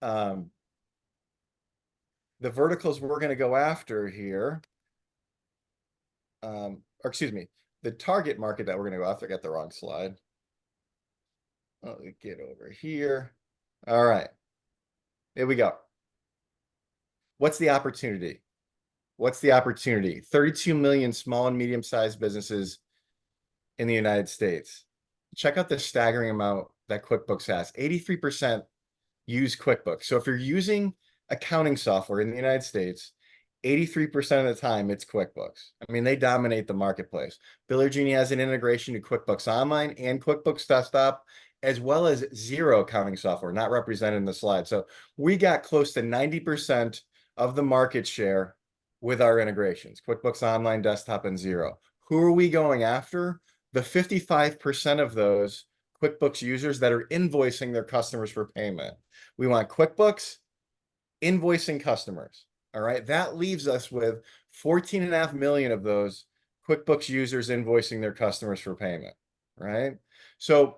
The verticals we're going to go after here, or excuse me, the target market that we're going to go after, I got the wrong slide. Let me get over here. All right, here we go. What's the opportunity? What's the opportunity? 32 million small and medium-sized businesses in the United States. Check out the staggering amount that QuickBooks has. 83% use QuickBooks. So if you're using accounting software in the United States, 83% of the time it's QuickBooks. I mean, they dominate the marketplace. Genie has an integration to QuickBooks Online and QuickBooks Desktop, as well as zero accounting software, not represented in the slide. So we got close to 90% of the market share with our integrations, QuickBooks Online, Desktop, and zero. Who are we going after? The 55% of those QuickBooks users that are invoicing their customers for payment. We want QuickBooks invoicing customers. All right. That leaves us with 14.5 million of those QuickBooks users invoicing their customers for payment. Right. So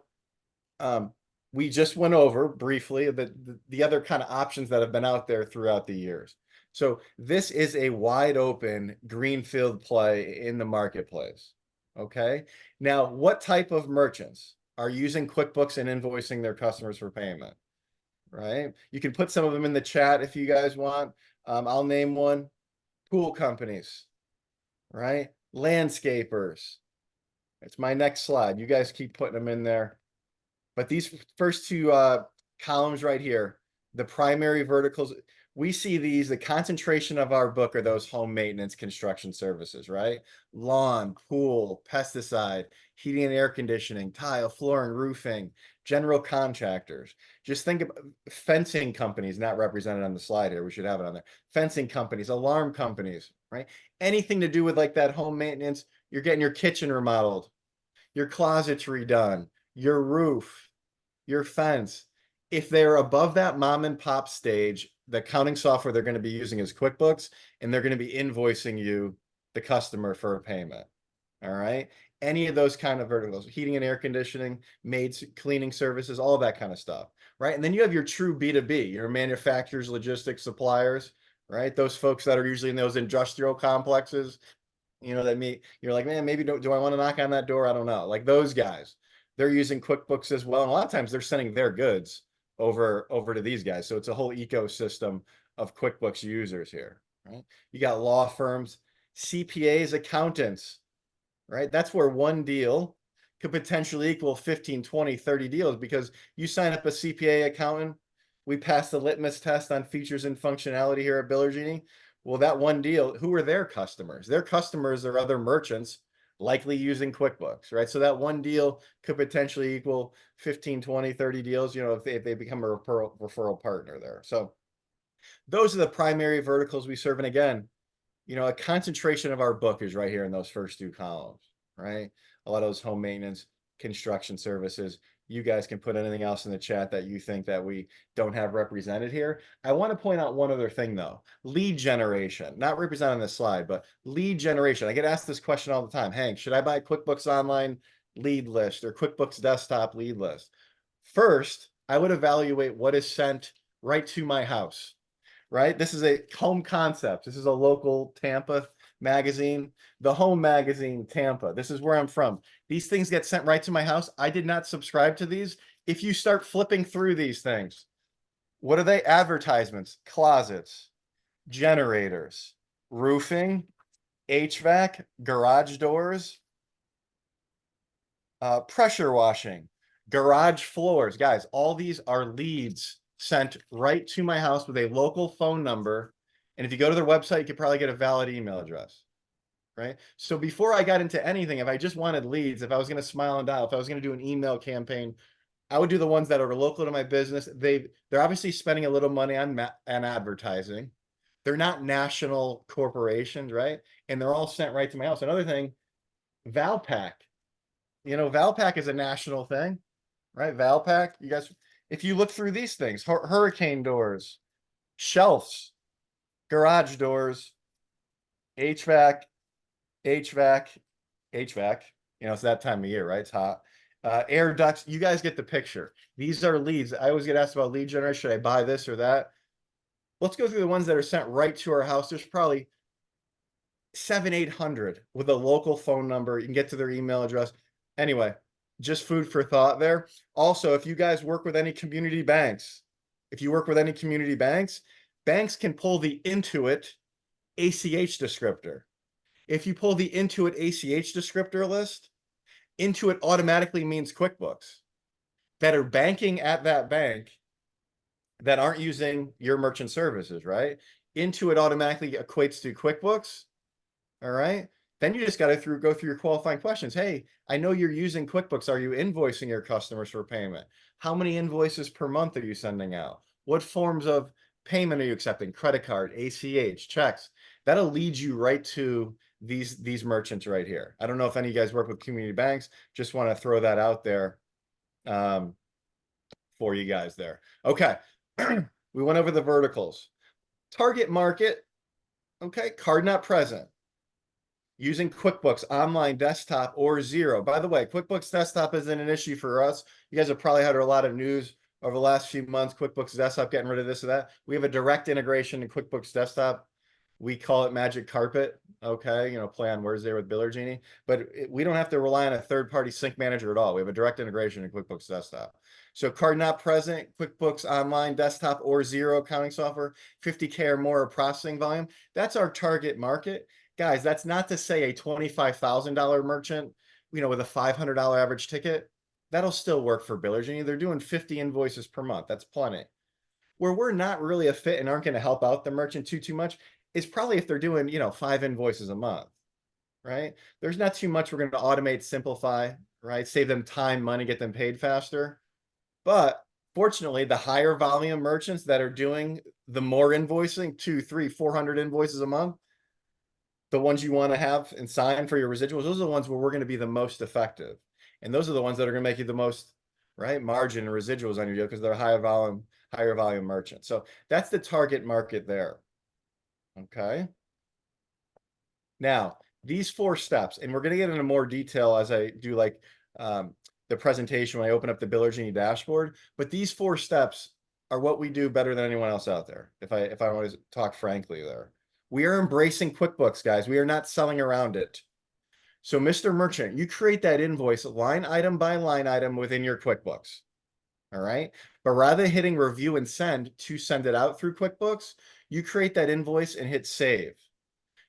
we just went over briefly the other kind of options that have been out there throughout the years. So this is a wide open greenfield play in the marketplace. Okay. Now, what type of merchants are using QuickBooks and invoicing their customers for payment? Right. You can put some of them in the chat if you guys want. I'll name one. Pool companies, right? Landscapers. It's my next slide. You guys keep putting them in there. But these first two columns right here, the primary verticals, we see these, the concentration of our book are those home maintenance construction services, right? Lawn, pool, pesticide, heating and air conditioning, tile, flooring, roofing, general contractors. Just think of fencing companies, not represented on the slide here. We should have it on there. Fencing companies, alarm companies, right? Anything to do with like that home maintenance, you're getting your kitchen remodeled, your closets redone, your roof, your fence. If they're above that mom and pop stage, the accounting software they're going to be using is QuickBooks, and they're going to be invoicing you, the customer, for a payment. All right. Any of those kind of verticals, heating and air conditioning, maids, cleaning services, all of that kind of stuff. Right. And then you have your true B2B, your manufacturers, logistics, suppliers, right? Those folks that are usually in those industrial complexes, you know, you're like, man, maybe do I want to knock on that door? I don't know. Like those guys, they're using QuickBooks as well. And a lot of times they're sending their goods over to these guys. So it's a whole ecosystem of QuickBooks users here, right? You got law firms, CPAs, accountants, right? That's where one deal could potentially equal 15, 20, 30 deals, because you sign up a CPA accountant, we pass the litmus test on features and functionality here at Genie. Well, that one deal, who are their customers? Their customers are other merchants likely using QuickBooks, right? So that one deal could potentially equal 15, 20, 30 deals, you know, if they become a referral partner there. So those are the primary verticals we serve. And again, you know, a concentration of our book is right here in those first two columns, right? A lot of those home maintenance, construction services. You guys can put anything else in the chat that you think that we don't have represented here. I want to point out one other thing though. Lead generation, not represented on this slide, but lead generation. I get asked this question all the time. Hank, should I buy QuickBooks Online lead list or QuickBooks Desktop lead list? First, I would evaluate what is sent right to my house, right? This is a home concept. This is a local Tampa magazine, the Home Magazine Tampa. This is where I'm from. These things get sent right to my house. I did not subscribe to these. If you start flipping through these things, what are they? Advertisements, closets, generators, roofing, HVAC, garage doors, pressure washing, garage floors. Guys, all these are leads sent right to my house with a local phone number. And if you go to their website, you could probably get a valid email address, right? So before I got into anything, if I just wanted leads, if I was going to smile and dial, if I was going to do an email campaign, I would do the ones that are local to my business. They're obviously spending a little money on advertising. They're not national corporations, right? And they're all sent right to my house. Another thing, Valpak. You know, Valpak is a national thing, right? Valpak, you guys, if you look through these things, hurricane doors, shelves, garage doors, HVAC, HVAC, HVAC, you know, it's that time of year, right? It's hot. Air ducts, you guys get the picture. These are leads. I always get asked about lead generation. Should I buy this or that? Let's go through the ones that are sent right to our house. There's probably 700-800 with a local phone number. You can get to their email address. Anyway, just food for thought there. Also, if you guys work with any community banks, banks can pull the Intuit ACH descriptor. If you pull the Intuit ACH descriptor list, Intuit automatically means QuickBooks that are banking at that bank that aren't using your merchant services, right? Intuit automatically equates to QuickBooks. All right. Then you just got to go through your qualifying questions. Hey, I know you're using QuickBooks. Are you invoicing your customers for payment? How many invoices per month are you sending out? What forms of payment are you accepting? Credit card, ACH, checks. That'll lead you right to these merchants right here. I don't know if any of you guys work with community banks. Just want to throw that out there for you guys there. Okay. We went over the verticals. Target market. Okay. Card not present. Using QuickBooks Online Desktop or Zero. By the way, QuickBooks Desktop isn't an issue for us. You guys have probably had a lot of news over the last few months. QuickBooks Desktop getting rid of this or that. We have a direct integration to QuickBooks Desktop. We call it Magic Carpet. Okay, play on words there with Biller Genie. But we don't have to rely on a third-party sync manager at all. We have a direct integration in QuickBooks Desktop. So card not present, QuickBooks Online Desktop or Zero accounting software, 50K or more of processing volume. That's our target market. Guys, that's not to say a $25,000 merchant, with a $500 average ticket, that'll still work for Biller Genie. They're doing 50 invoices per month. That's plenty. Where we're not really a fit and aren't going to help out the merchant too much is probably if they're doing, 5 invoices a month, right? There's not too much we're going to automate, simplify, right? Save them time, money, get them paid faster. But fortunately, the higher volume merchants that are doing the more invoicing, 200, 300, 400 invoices a month, the ones you want to have and sign for your residuals, those are the ones where we're going to be the most effective. And those are the ones that are going to make you the most, right, margin and residuals on your deal because they're higher volume merchants. So that's the target market there. Okay. Now, these 4 steps, and we're going to get into more detail as I do like the presentation when I open up the Biller Genie dashboard. But these 4 steps are what we do better than anyone else out there. If I want to talk frankly there. We are embracing QuickBooks, guys. We are not selling around it. So, Mr. Merchant, you create that invoice line item by line item within your QuickBooks. All right. But rather than hitting review and send to send it out through QuickBooks, you create that invoice and hit save.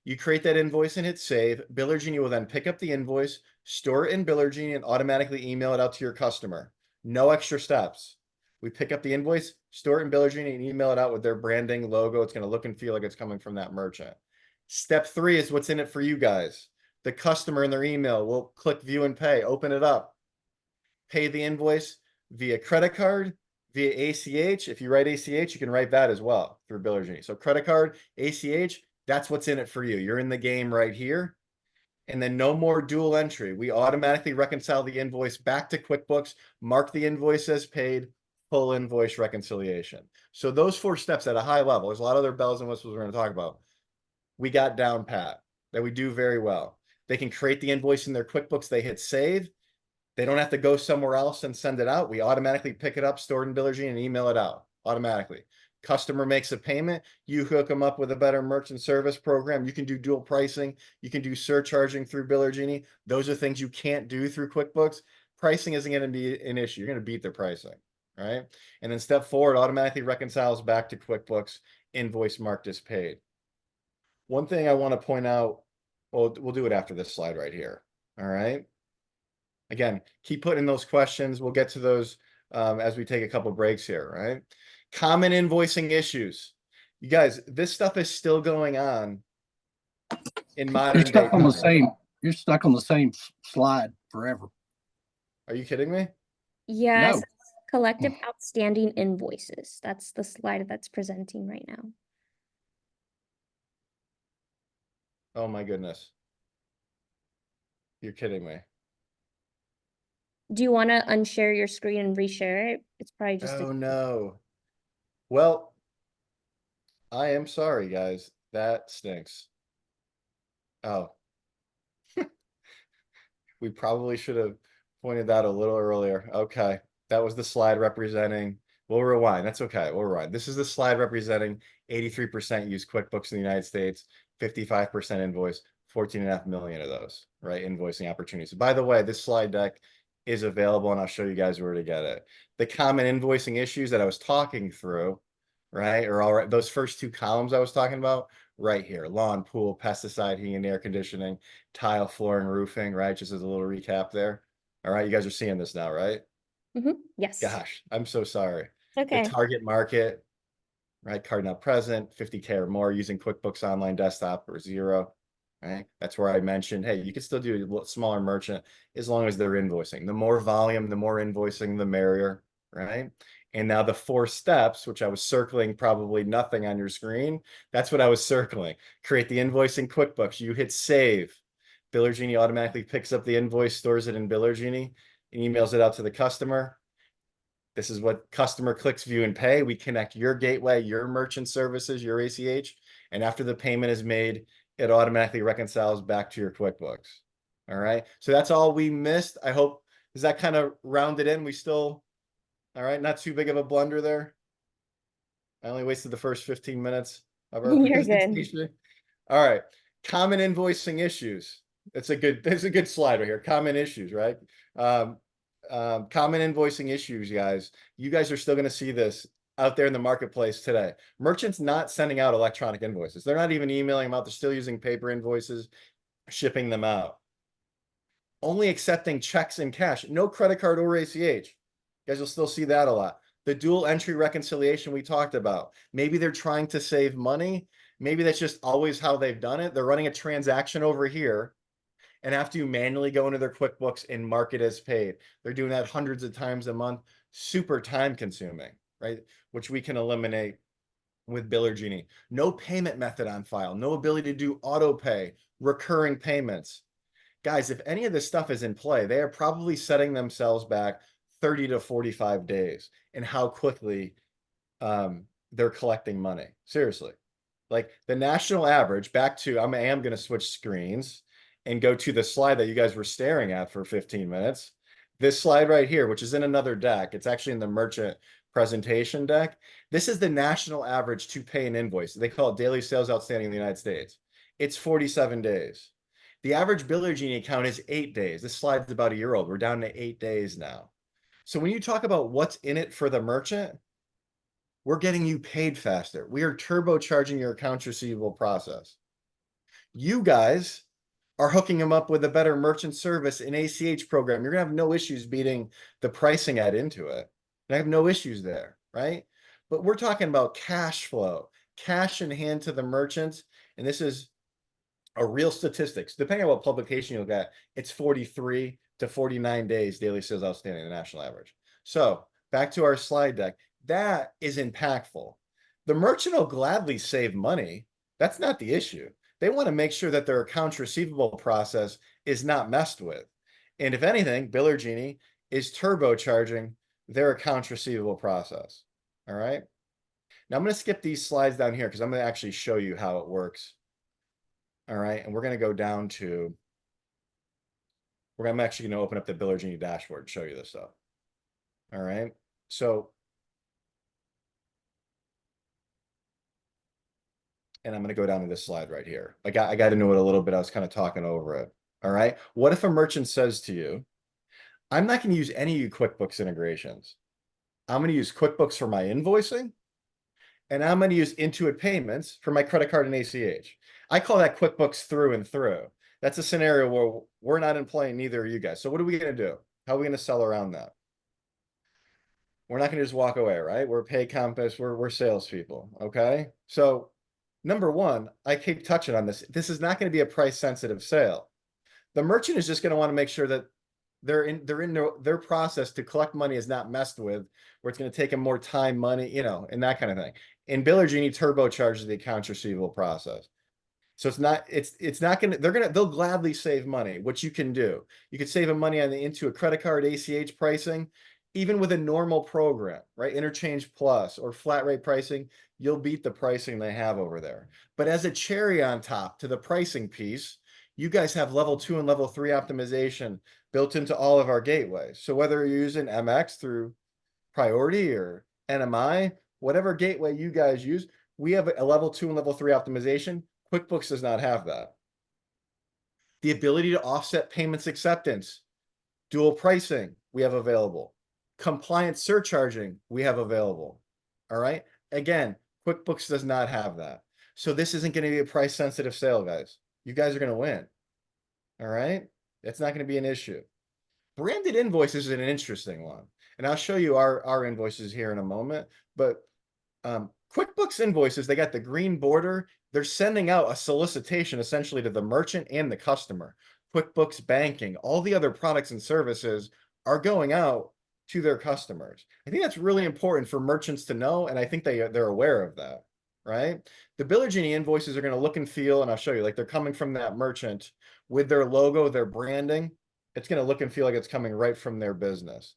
You create that invoice and hit save. Biller Genie will then pick up the invoice, store it in Biller Genie, and automatically email it out to your customer. No extra steps. We pick up the invoice, store it in Biller Genie, and email it out with their branding logo. It's going to look and feel like it's coming from that merchant. Step 3 is what's in it for you guys. The customer in their email will click view and pay, open it up, pay the invoice via credit card, via ACH. If you write ACH, you can write that as well through Biller Genie. So credit card, ACH, that's what's in it for you. You're in the game right here. And then no more dual entry. We automatically reconcile the invoice back to QuickBooks, mark the invoice as paid, full invoice reconciliation. So those 4 steps at a high level, there's a lot of other bells and whistles we're going to talk about. We got down pat that we do very well. They can create the invoice in their QuickBooks. They hit save. They don't have to go somewhere else and send it out. We automatically pick it up, store it in Biller Genie, and email it out automatically. Customer makes a payment. You hook them up with a better merchant service program. You can do dual pricing. You can do surcharging through Biller Genie. Those are things you can't do through QuickBooks. Pricing isn't going to be an issue. You're going to beat their pricing, right? And then step 4, it automatically reconciles back to QuickBooks, invoice marked as paid. One thing I want to point out, well, we'll do it after this slide right here. All right. Again, keep putting those questions. We'll get to those as we take a couple breaks here, right? Common invoicing issues. You guys, this stuff is still going on in modern You're stuck day. on the same. You're stuck on the same slide forever. Are you kidding me? Yes, No. collective outstanding invoices. That's the slide that's presenting right now. Oh my goodness. You're kidding me. Do you want to unshare your screen and reshare it? It's probably just Oh no. Well, I am sorry, guys. That stinks. Oh. We probably should have pointed that a little earlier. Okay, that was the slide representing, we'll rewind. That's okay, we'll rewind. This is the slide representing 83% use QuickBooks in the United States, 55% invoice, 14.5 million of those, right? Invoicing opportunities. By the way, this slide deck is available and I'll show you guys where to get it. The common invoicing issues that I was talking through, right? Or all right, those first two columns I was talking about right here: lawn, pool, pesticide, heating and air conditioning, tile, flooring, roofing, right? Just as a little recap there. All right, you guys are seeing this now, right? Yes. Gosh, I'm so sorry. The Okay. target market, right? Card not present, 50K or more, using QuickBooks Online Desktop or zero, right? That's where I mentioned, hey, you can still do a smaller merchant as long as they're invoicing. The more volume, the more invoicing, the merrier, right? And now the 4 steps, which I was circling, probably nothing on your screen. That's what I was circling. Create the invoice in QuickBooks. You hit save. Biller Genie automatically picks up the invoice, stores it in Biller Genie, and emails it out to the customer. This is what customer clicks, view, and pay. We connect your gateway, your merchant services, your ACH, and after the payment is made, it automatically reconciles back to your QuickBooks. All right, so that's all we missed. I hope, does that kind of round it in? We still, all right, not too big of a blunder there. I only wasted the first 15 minutes of our You're good. presentation. All right, common invoicing issues. It's a good slide right here. Common issues, right? Common invoicing issues, guys. You guys are still going to see this out there in the marketplace today. Merchants not sending out electronic invoices. They're not even emailing them out. They're still using paper invoices, shipping them out. Only accepting checks and cash, no credit card or ACH. You guys will still see that a lot. The dual entry reconciliation we talked about. Maybe they're trying to save money. Maybe that's just always how they've done it. They're running a transaction over here and have to manually go into their QuickBooks and mark it as paid. They're doing that hundreds of times a month. Super time consuming, right? Which we can eliminate with Biller Genie. No payment method on file. No ability to do auto pay, recurring payments. Guys, if any of this stuff is in play, they are probably setting themselves back 30 to 45 days in how quickly they're collecting money. Seriously. Like the national average, back to, I am going to switch screens and go to the slide that you guys were staring at for 15 minutes. This slide right here, which is in another deck, it's actually in the merchant presentation deck. This is the national average to pay an invoice. They call it daily sales outstanding in the United States. It's 47 days. The average Biller Genie account is 8 days. This slide's about a year old. We're down to 8 days now. So when you talk about what's in it for the merchant, we're getting you paid faster. We are turbocharging your accounts receivable process. You guys are hooking them up with a better merchant service and ACH program. You're gonna have no issues beating the pricing ad into it. I have no issues there, right? But we're talking about cash flow, cash in hand to the merchants. And this is a real statistics. Depending on what publication you look at, it's 43 to 49 days daily sales outstanding, the national average. So back to our slide deck. That is impactful. The merchant will gladly save money. That's not the issue. They want to make sure that their accounts receivable process is not messed with. And if anything, Biller Genie is turbocharging their accounts receivable process. All right. Now I'm going to skip these slides down here because I'm going to actually show you how it works. All right. And we're going to go down to, I'm actually going to open up the Biller Genie dashboard and show you this stuff. All right. So, and I'm going to go down to this slide right here. I got to know it a little bit. I was kind of talking over it. All right. What if a merchant says to you, I'm not going to use any of you QuickBooks integrations. I'm going to use QuickBooks for my invoicing, and I'm going to use Intuit Payments for my credit card and ACH. I call that QuickBooks through and through. That's a scenario where we're not employing neither of you guys. So what are we going to do? How are we going to sell around that? We're not going to just walk away, right? We're pay compass. We're salespeople. Okay. So number one, I keep touching on this. This is not going to be a price sensitive sale. The merchant is just going to want to make sure that they're in their process to collect money is not messed with, where it's going to take them more time, money, and that kind of thing. And Biller Genie turbocharges the accounts receivable process. So it's not going to, they'll gladly save money. What you can do, you could save them money on the Intuit credit card ACH pricing, even with a normal program, right? Interchange Plus or flat rate pricing, you'll beat the pricing they have over there. But as a cherry on top to the pricing piece, You guys have level 2 and level 3 optimization built into all of our gateways. So whether you're using MX through Priority or NMI, whatever gateway you guys use, we have a level 2 and level 3 optimization. QuickBooks does not have that. The ability to offset payments acceptance, dual pricing, we have available. Compliance surcharging, we have available. All right. Again, QuickBooks does not have that. So this isn't going to be a price sensitive sale, guys. You guys are going to win. All right. It's not going to be an issue. Branded invoices is an interesting one. And I'll show you our invoices here in a moment. But QuickBooks invoices, they got the green border. They're sending out a solicitation essentially to the merchant and the customer. QuickBooks banking, all the other products and services are going out to their customers. I think that's really important for merchants to know, and I think they're aware of that, right? The Biller Genie invoices are going to look and feel, and I'll show you, like they're coming from that merchant with their logo, their branding. It's going to look and feel like it's coming right from their business.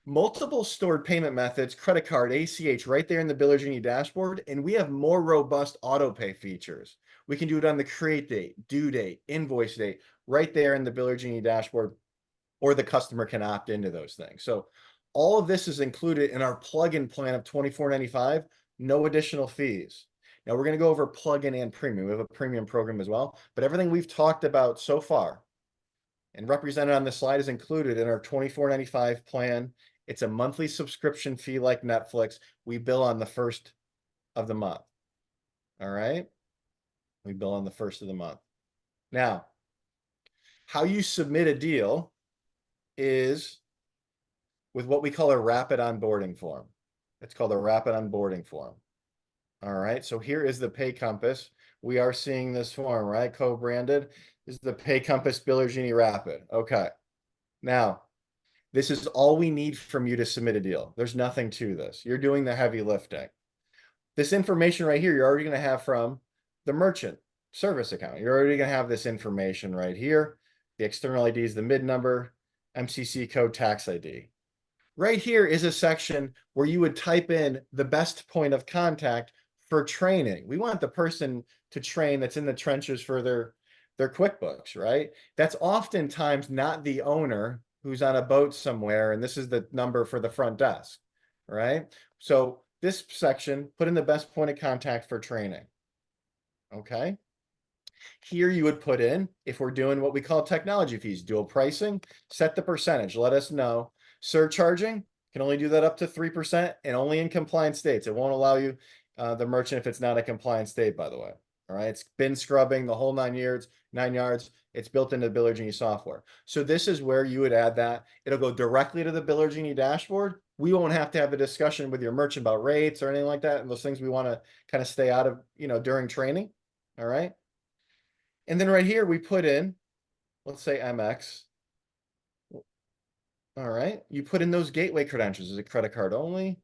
Multiple stored payment methods, credit card, ACH, right there in the Biller Genie dashboard. And we have more robust auto pay features. We can do it on the create date, due date, invoice date, right there in the Biller Genie dashboard, or the customer can opt into those things. So all of this is included in our plugin plan of $24.95, no additional fees. Now we're going to go over plugin and premium. We have a premium program as well, but everything we've talked about so far and represented on the slide is included in our $24.95 plan. It's a monthly subscription fee like Netflix. We bill on the first of the month. All right. We bill on the first of the month. Now, how you submit a deal is with what we call a rapid onboarding form. It's called a rapid onboarding form. All right. So here is the Pay Compass. We are seeing this form, right? Co-branded. This is the Pay Compass Biller Genie Rapid. Okay. Now, this is all we need from you to submit a deal. There's nothing to this. You're doing the heavy lifting. This information right here, you're already going to have from the merchant service account. You're already going to have this information right here. The external ID is the MID number, MCC code, tax ID. Right here is a section where you would type in the best point of contact for training. We want the person to train that's in the trenches for their QuickBooks, right? That's oftentimes not the owner who's on a boat somewhere, and this is the number for the front desk, right? So this section, put in the best point of contact for training, okay? Here you would put in, if we're doing what we call technology fees, dual pricing, set the percentage, let us know. Surcharging, can only do that up to 3% and only in compliant states. It won't allow you, the merchant, if it's not a compliant state, by the way. All right, it's been scrubbing the whole 9 yards. It's built into the Biller Genie software. So this is where you would add that. It'll go directly to the Biller Genie dashboard. We won't have to have a discussion with your merchant about rates or anything like that. And those things we want to kind of stay out of, during training. All right. And then right here, we put in, let's say MX. All right. You put in those gateway credentials. Is it credit card only?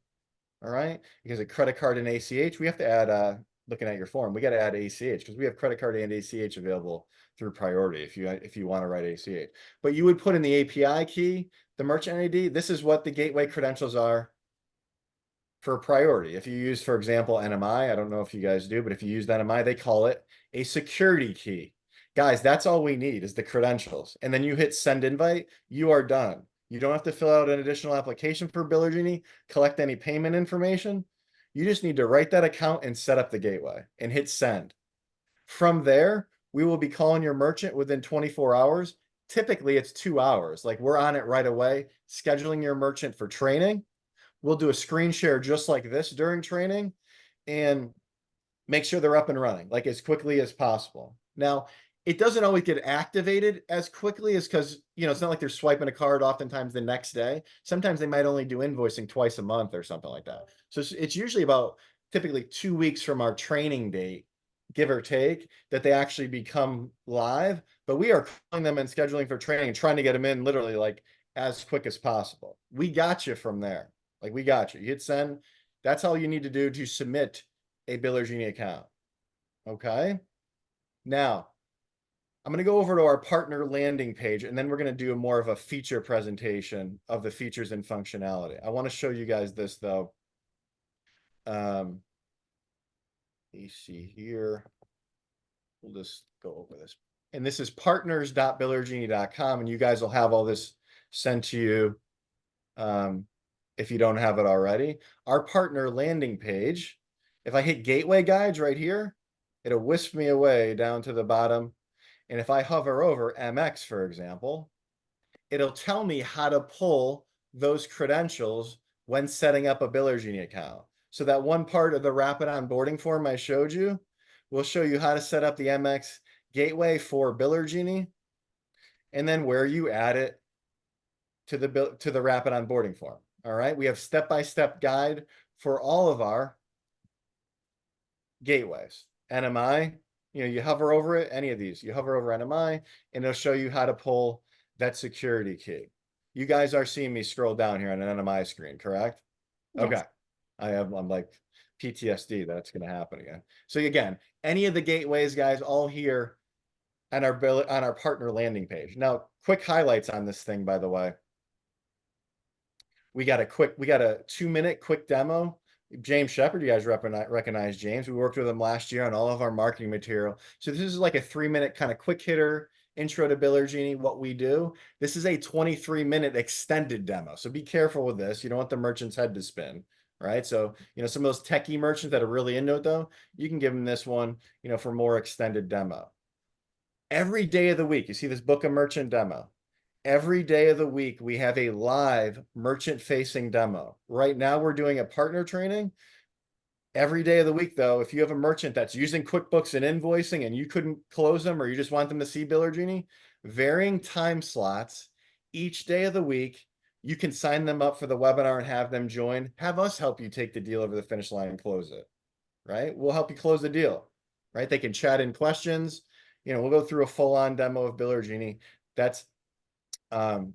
All right. Because a credit card and ACH, we have to add, looking at your form, we got to add ACH because we have credit card and ACH available through Priority if you want to write ACH. But you would put in the API key, the merchant ID. This is what the gateway credentials are for Priority. If you use, for example, NMI, I don't know if you guys do, but if you use NMI, they call it a security key. Guys, that's all we need is the credentials. And then you hit send invite, you are done. You don't have to fill out an additional application for Biller Genie, collect any payment information. You just need to write that account and set up the gateway and hit send. From there, we will be calling your merchant within 24 hours. Typically, it's 2 hours. Like we're on it right away, scheduling your merchant for training. We'll do a screen share just like this during training and make sure they're up and running like as quickly as possible. Now, it doesn't always get activated as quickly as because, it's not like they're swiping a card oftentimes the next day. Sometimes they might only do invoicing twice a month or something like that. So it's usually about typically 2 weeks from our training date, give or take, that they actually become live. But we are calling them and scheduling for training and trying to get them in literally like as quick as possible. We got you from there. Like we got you. You hit send. That's all you need to do to submit a Biller Genie account. Okay. Now, I'm going to go over to our partner landing page, and then we're going to do more of a feature presentation of the features and functionality. I want to show you guys this, though. You see here. We'll just go over this and this is partners.billergenie.com, and you guys will have all this sent to you if you don't have it already. Our partner landing page, if I hit gateway guides right here, it'll whisk me away down to the bottom. And if I hover over MX, for example, it'll tell me how to pull those credentials when setting up a BillerGenie account. So that one part of the rapid onboarding form I showed you will show you how to set up the MX gateway for BillerGenie, and then where you add it to the rapid onboarding form. All right, we have step-by-step guide for all of our gateways. NMI, you hover over it, any of these, you hover over NMI, and it'll show you how to pull that security key. You guys are seeing me scroll down here on an NMI screen, correct? Yes. Okay. I'm like PTSD that's going to happen again. So again, any of the gateways, guys, all here on our partner landing page. Now, quick highlights on this thing, by the way. We got a 2-minute quick demo. James Shepard, you guys recognize James. We worked with him last year on all of our marketing material. So this is like a 3-minute kind of quick hitter intro to BillerGenie, what we do. This is a 23-minute extended demo. So be careful with this. You don't want the merchant's head to spin, right? So, some of those techie merchants that are really into it though, you can give them this one, for more extended demo. Every day of the week, you see this book a merchant demo. Every day of the week, we have a live merchant-facing demo. Right now, we're doing a partner training. Every day of the week, though, if you have a merchant that's using QuickBooks and invoicing and you couldn't close them or you just want them to see BillerGenie, varying time slots each day of the week, you can sign them up for the webinar and have them join. Have us help you take the deal over the finish line and close it, right? We'll help you close the deal, right? They can chat in questions. We'll go through a full-on demo of BillerGenie. That's the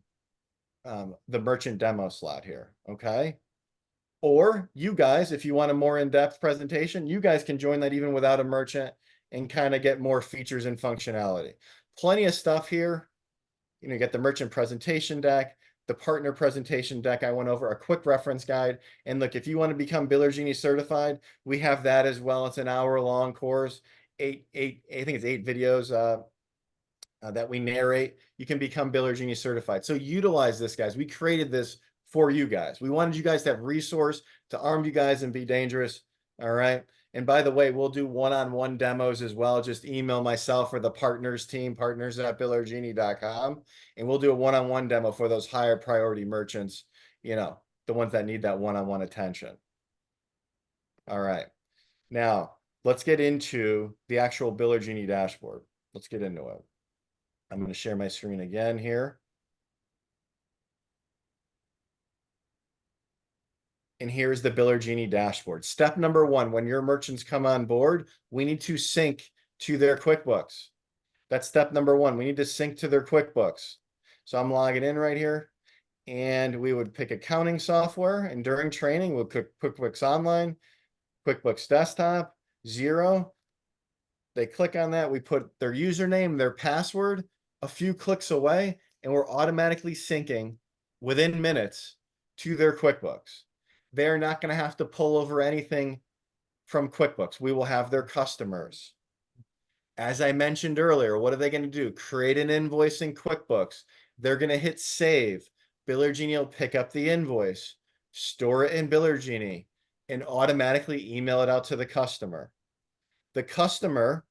merchant demo slot here, okay? Or you guys, if you want a more in-depth presentation, you guys can join that even without a merchant and kind of get more features and functionality. Plenty of stuff here. You get the merchant presentation deck, the partner presentation deck I went over, a quick reference guide. And look, if you want to become BillerGenie certified, we have that as well. It's an hour-long course, I think it's 8 videos that we narrate. You can become BillerGenie certified. So utilize this, guys. We created this for you guys. We wanted you guys to have resource to arm you guys and be dangerous. All right. And by the way, we'll do one-on-one demos as well. Just email myself or the partners team, partners@billergenie.com, and we'll do a one-on-one demo for those higher priority merchants, the ones that need that one-on-one attention. All right. Now, let's get into the actual BillerGenie dashboard. Let's get into it. I'm going to share my screen again here. And here's the BillerGenie dashboard. Step number 1, when your merchants come on board, we need to sync to their QuickBooks. That's step number 1. We need to sync to their QuickBooks. So I'm logging in right here, and we would pick accounting software. And during training, we'll click QuickBooks Online, QuickBooks Desktop, 0. They click on that. We put their username, their password, a few clicks away, and we're automatically syncing within minutes to their QuickBooks. They're not going to have to pull over anything from QuickBooks. We will have their customers. As I mentioned earlier, what are they going to do? Create an invoice in QuickBooks. They're going to hit save. BillerGenie will pick up the invoice, store it in BillerGenie, and automatically email it out to the customer. The customer,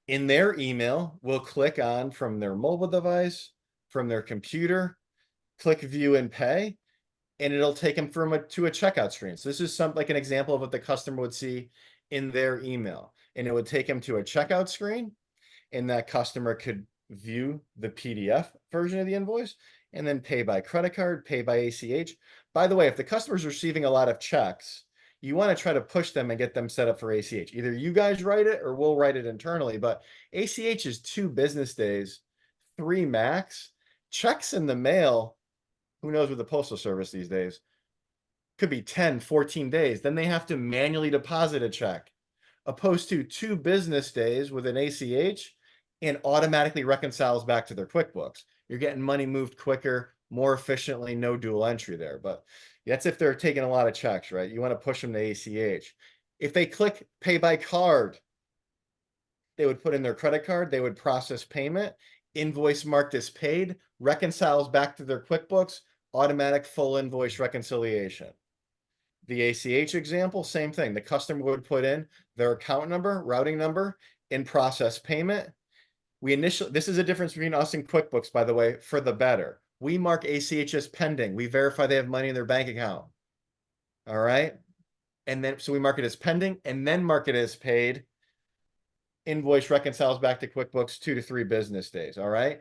in their email, will click on from their mobile device, from their computer, click view and pay, and it'll take them to a checkout screen. So this is like an example of what the customer would see in their email. And it would take them to a checkout screen, and that customer could view the PDF version of the invoice and then pay by credit card, pay by ACH. By the way, if the customer's receiving a lot of checks, you want to try to push them and get them set up for ACH. Either you guys write it or we'll write it internally, but ACH is 2 business days, 3 max. Checks in the mail, who knows with the postal service these days, could be 10, 14 days. Then they have to manually deposit a check, opposed to 2 business days with an ACH and automatically reconciles back to their QuickBooks. You're getting money moved quicker, more efficiently, no dual entry there. But that's if they're taking a lot of checks, right? You want to push them to ACH. If they click pay by card, they would put in their credit card, they would process payment, invoice marked as paid, reconciles back to their QuickBooks, automatic full invoice reconciliation. The ACH example, same thing. The customer would put in their account number, routing number, in process payment. This is a difference between us and QuickBooks, by the way, for the better. We mark ACH as pending. We verify they have money in their bank account. All right. And then, so we mark it as pending and then mark it as paid. Invoice reconciles back to QuickBooks 2 to 3 business days. All right.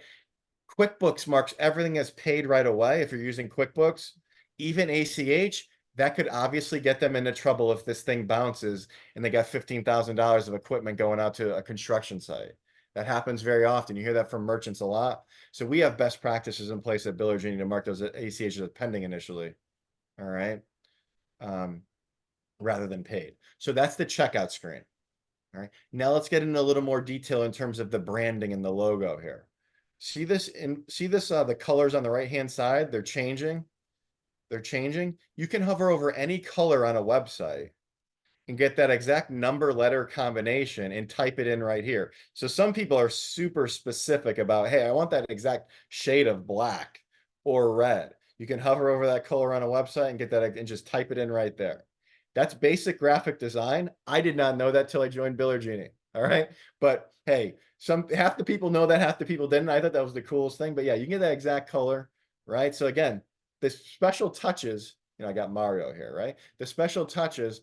QuickBooks marks everything as paid right away. If you're using QuickBooks, even ACH, that could obviously get them into trouble if this thing bounces and they got $15,000 of equipment going out to a construction site. That happens very often. You hear that from merchants a lot. So we have best practices in place at Biller Genie to mark those ACHs as pending initially. All right. Rather than paid. So that's the checkout screen. All right. Now let's get into a little more detail in terms of the branding and the logo here. See this the colors on the right-hand side, they're changing. They're changing. You can hover over any color on a website and get that exact number letter combination and type it in right here. So some people are super specific about, hey, I want that exact shade of black or red. You can hover over that color on a website and get that and just type it in right there. That's basic graphic design. I did not know that till I joined Biller Genie. All right. But hey, half the people know that, half the people didn't. I thought that was the coolest thing. But yeah, you can get that exact color, right? So again, the special touches, I got Mario here, right? The special touches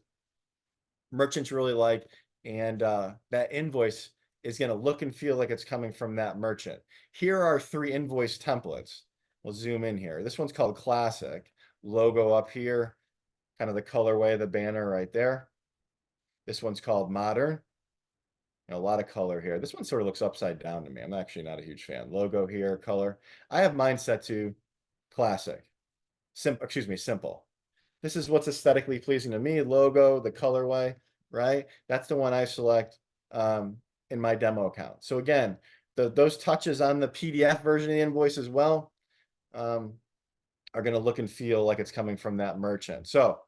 merchants really like, and that invoice is going to look and feel like it's coming from that merchant. Here are 3 invoice templates. We'll zoom in here. This one's called Classic. Logo up here, kind of the colorway of the banner right there. This one's called Modern. A lot of color here. This one sort of looks upside down to me. I'm actually not a huge fan. Logo here, color. I have mine set to Classic. Simple. This is what's aesthetically pleasing to me. Logo, the colorway, right? That's the one I select in my demo account. So again, those touches on the PDF version of the invoice as well are going to look and feel like it's coming from that merchant. So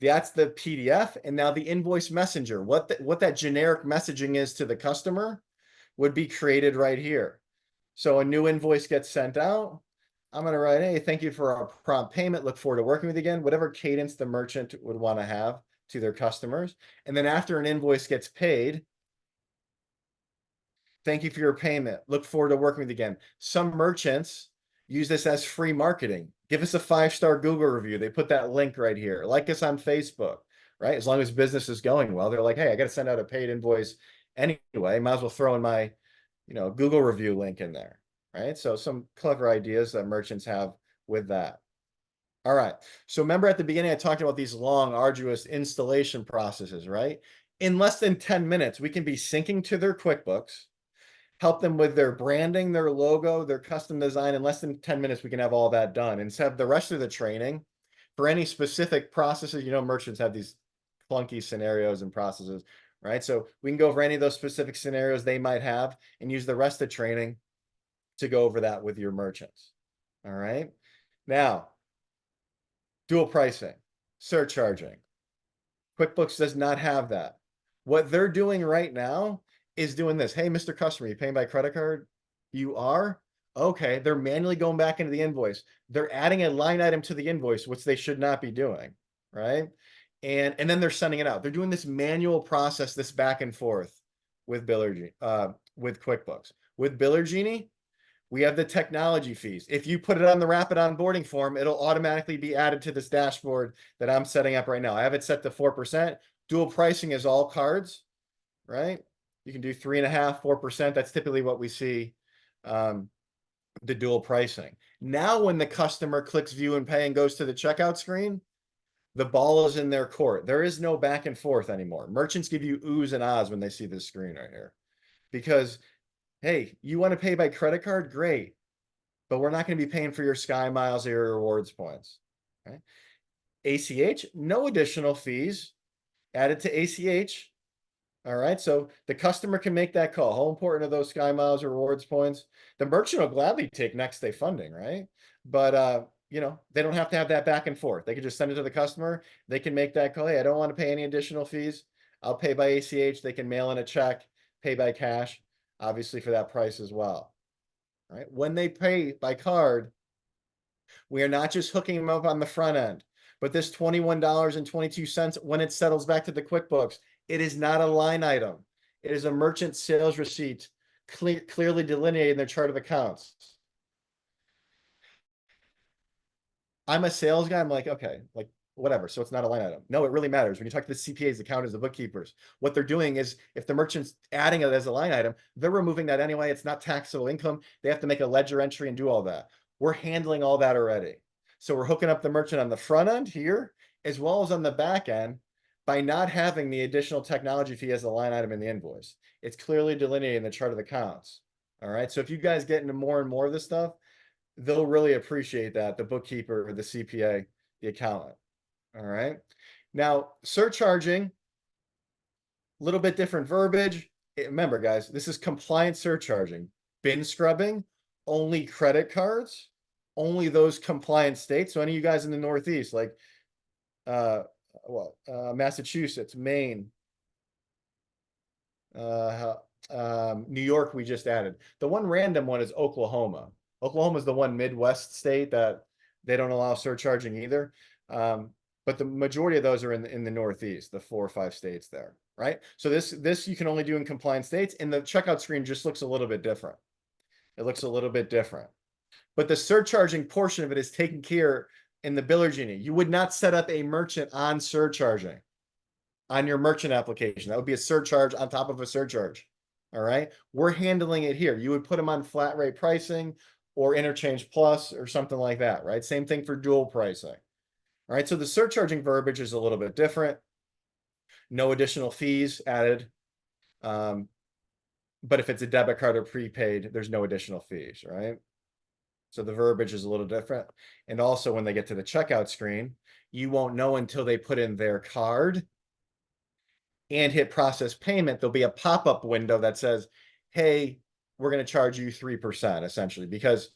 that's the PDF. And now the invoice messenger, what that generic messaging is to the customer would be created right here. So a new invoice gets sent out. I'm going to write, hey, thank you for our prompt payment. Look forward to working with you again. Whatever cadence the merchant would want to have to their customers. And then after an invoice gets paid, thank you for your payment. Look forward to working with you again. Some merchants use this as free marketing. Give us a 5-star Google review. They put that link right here. Like us on Facebook, right? As long as business is going well, they're like, hey, I got to send out a paid invoice anyway. Might as well throw in my, Google review link in there. Right? So some clever ideas that merchants have with that. All right. So remember at the beginning, I talked about these long, arduous installation processes, right? In less than 10 minutes, we can be syncing to their QuickBooks, help them with their branding, their logo, their custom design. In less than 10 minutes, we can have all that done. And have the rest of the training for any specific processes. Merchants have these clunky scenarios and processes, right? So we can go over any of those specific scenarios they might have and use the rest of the training to go over that with your merchants. All right. Now, dual pricing, surcharging. QuickBooks does not have that. What they're doing right now is doing this. Hey, Mr. Customer, you paying by credit card? You are? Okay. They're manually going back into the invoice. They're adding a line item to the invoice, which they should not be doing. Right. And then they're sending it out. They're doing this manual process, this back and forth with with QuickBooks. With Biller Genie, we have the technology fees. If you put it on the rapid onboarding form, it'll automatically be added to this dashboard that I'm setting up right now. I have it set to 4%. Dual pricing is all cards, right? You can do 3.5%, 4%. That's typically what we see, the dual pricing. Now, when the customer clicks view and pay and goes to the checkout screen, the ball is in their court. There is no back and forth anymore. Merchants give you oohs and ahs when they see this screen right here, because hey, you want to pay by credit card? Great. But we're not going to be paying for your Sky Miles or your rewards points. Right? ACH, no additional fees added to ACH. All right. So the customer can make that call. How important are those Sky Miles or rewards points? The merchant will gladly take next day funding, right? But, they don't have to have that back and forth. They can just send it to the customer. They can make that call. Hey, I don't want to pay any additional fees. I'll pay by ACH. They can mail in a check, pay by cash, obviously for that price as well. All right, when they pay by card, we are not just hooking them up on the front end, but this $21.22, when it settles back to the QuickBooks, it is not a line item. It is a merchant sales receipt clearly delineated in their chart of accounts. I'm a sales guy. I'm like, okay, like whatever. So it's not a line item. No, it really matters. When you talk to the CPAs, the accountants, the bookkeepers, what they're doing is if the merchant's adding it as a line item, they're removing that anyway. It's not taxable income. They have to make a ledger entry and do all that. We're handling all that already. So we're hooking up the merchant on the front end here, as well as on the back end, by not having the additional technology fee as a line item in the invoice. It's clearly delineated in the chart of accounts. All right. So if you guys get into more and more of this stuff, they'll really appreciate that, the bookkeeper, the CPA, the accountant. All right. Now, surcharging, a little bit different verbiage. Remember, guys, this is compliant surcharging. Bin scrubbing, only credit cards, only those compliant states. So any of you guys in the Northeast, like Massachusetts, Maine, New York, we just added. The one random one is Oklahoma. Oklahoma is the one Midwest state that they don't allow surcharging either. But the majority of those are in the Northeast, the 4 or 5 states there, right? So this you can only do in compliant states, and the checkout screen just looks a little bit different. It looks a little bit different. But the surcharging portion of it is taken care in the biller Genie. You would not set up a merchant on surcharging on your merchant application. That would be a surcharge on top of a surcharge. All right. We're handling it here. You would put them on flat rate pricing or interchange plus or something like that, right? Same thing for dual pricing. All right. So the surcharging verbiage is a little bit different. No additional fees added. But if it's a debit card or prepaid, there's no additional fees, right? So the verbiage is a little different. And also when they get to the checkout screen, you won't know until they put in their card and hit process payment. There'll be a pop-up window that says, hey, we're going to charge you 3% essentially, because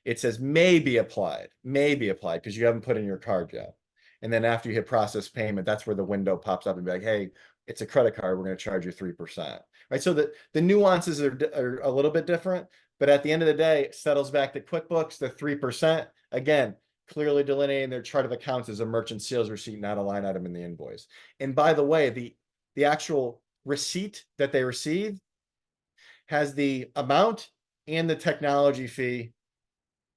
it says may be applied because you haven't put in your card yet. And then after you hit process payment, that's where the window pops up and be like, hey, it's a credit card. We're going to charge you 3%. Right. So the nuances are a little bit different, but at the end of the day, it settles back to QuickBooks, the 3%. Again, clearly delineating their chart of accounts as a merchant sales receipt, not a line item in the invoice. And by the way, the actual receipt that they receive has the amount and the technology fee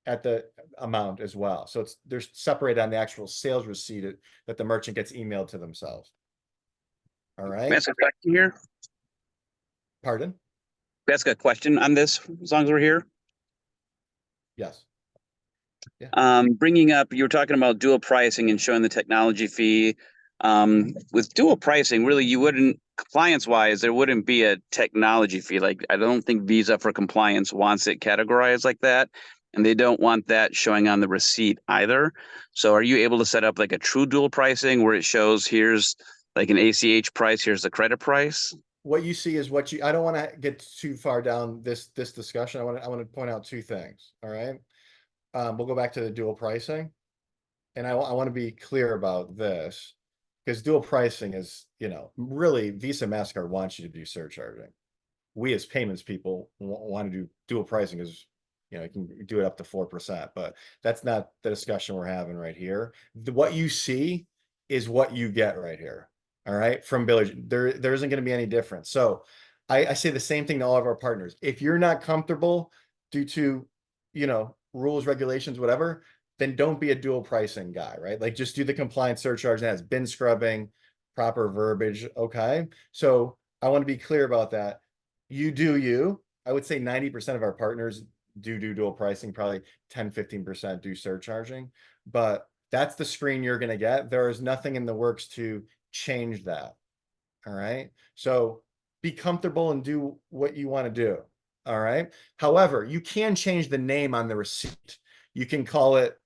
at the amount as well. So they're separated on the actual sales receipt that the merchant gets emailed to themselves. All right. Can I ask a question here? Pardon? Can I ask a question on this as long as we're here? Yes. Bringing up, you were talking about dual pricing and showing the technology fee. With dual pricing, really, you wouldn't, compliance-wise, there wouldn't be a technology fee. Like, I don't think Visa for compliance wants it categorized like that, and they don't want that showing on the receipt either. So are you able to set up like a true dual pricing where it shows here's like an ACH price, here's the credit price? What you see is what you, I don't want to get too far down this discussion. I want to point out 2 things. All right. We'll go back to the dual pricing. And I want to be clear about this because dual pricing is, really Visa, MasterCard wants you to do surcharging. We as payments people want to do dual pricing because, you can do it up to 4%, but that's not the discussion we're having right here. What you see is what you get right here. All right. From billage, there isn't going to be any difference. So I say the same thing to all of our partners. If you're not comfortable due to, rules, regulations, whatever, then don't be a dual pricing guy, right? Like just do the compliance surcharge that has bin scrubbing, proper verbiage. Okay. So I want to be clear about that. You do you. I would say 90% of our partners do dual pricing, probably 10-15% do surcharging, but that's the screen you're going to get. There is nothing in the works to change that. All right. So be comfortable and do what you want to do. All right. However, you can change the name on the receipt. You can call it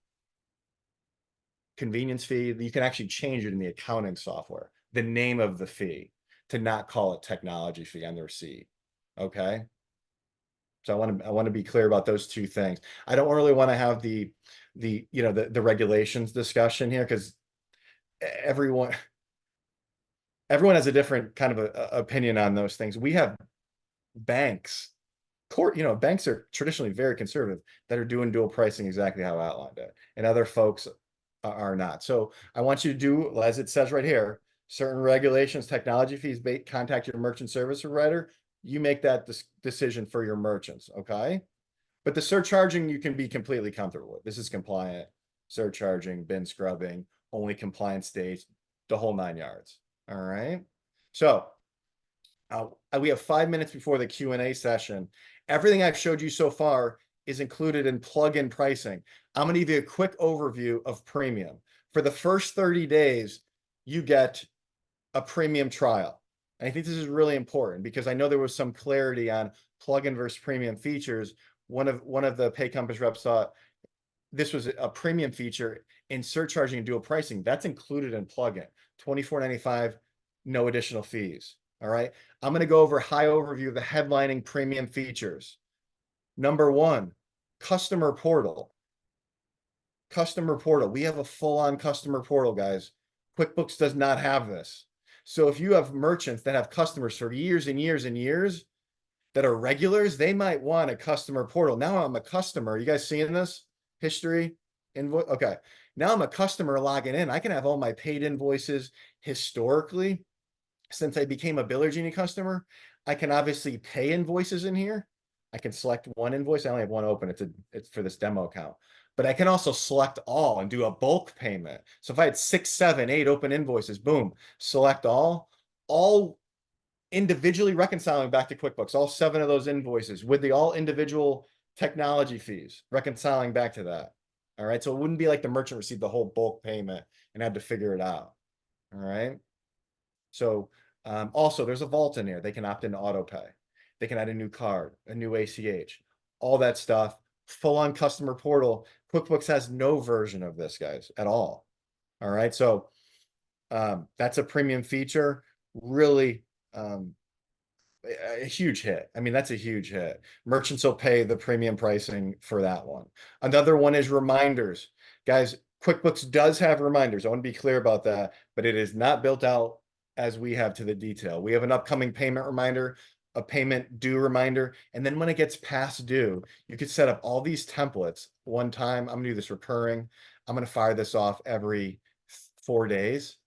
convenience fee. You can actually change it in the accounting software, the name of the fee, to not call it technology fee on the receipt. Okay. So I want to be clear about those 2 things. I don't really want to have the regulations discussion here because everyone has a different kind of opinion on those things. We have banks, banks are traditionally very conservative that are doing dual pricing exactly how I outlined it, and other folks are not. So I want you to do, as it says right here, certain regulations, technology fees, contact your merchant service provider. You make that decision for your merchants, okay? But the surcharging you can be completely comfortable with. This is compliant, surcharging, bin scrubbing, only compliant states, the whole 9 yards. All right. So we have 5 minutes before the Q&A session. Everything I've showed you so far is included in plug-in pricing. I'm going to give you a quick overview of premium. For the first 30 days, you get a premium trial. And I think this is really important because I know there was some clarity on plug-in versus premium features. One of the Pay Compass reps thought this was a premium feature in surcharging and dual pricing. That's included in plugin, $24.95, no additional fees. All right. I'm going to go over a high overview of the headlining premium features. Number one, customer portal. Customer portal. We have a full-on customer portal, guys. QuickBooks does not have this. So if you have merchants that have customers for years and years and years that are regulars, they might want a customer portal. Now I'm a customer. You guys seeing this? History, invoice. Okay. Now I'm a customer logging in. I can have all my paid invoices historically. Since I became a Biller Genie customer, I can obviously pay invoices in here. I can select one invoice. I only have one open. It's for this demo account. But I can also select all and do a bulk payment. So if I had 6, 7, 8 open invoices, boom, select all individually reconciling back to QuickBooks, all 7 of those invoices with the all individual technology fees, reconciling back to that. All right. So it wouldn't be like the merchant received the whole bulk payment and had to figure it out. All right. So also there's a vault in here. They can opt into auto pay. They can add a new card, a new ACH, all that stuff, full on customer portal. QuickBooks has no version of this, guys, at all. All right. So that's a premium feature. Really, a huge hit. I mean, that's a huge hit. Merchants will pay the premium pricing for that one. Another one is reminders. Guys, QuickBooks does have reminders. I want to be clear about that, but it is not built out as we have to the detail. We have an upcoming payment reminder, a payment due reminder, and then when it gets past due, you could set up all these templates one time. I'm gonna do this recurring. I'm gonna fire this off every 4 days.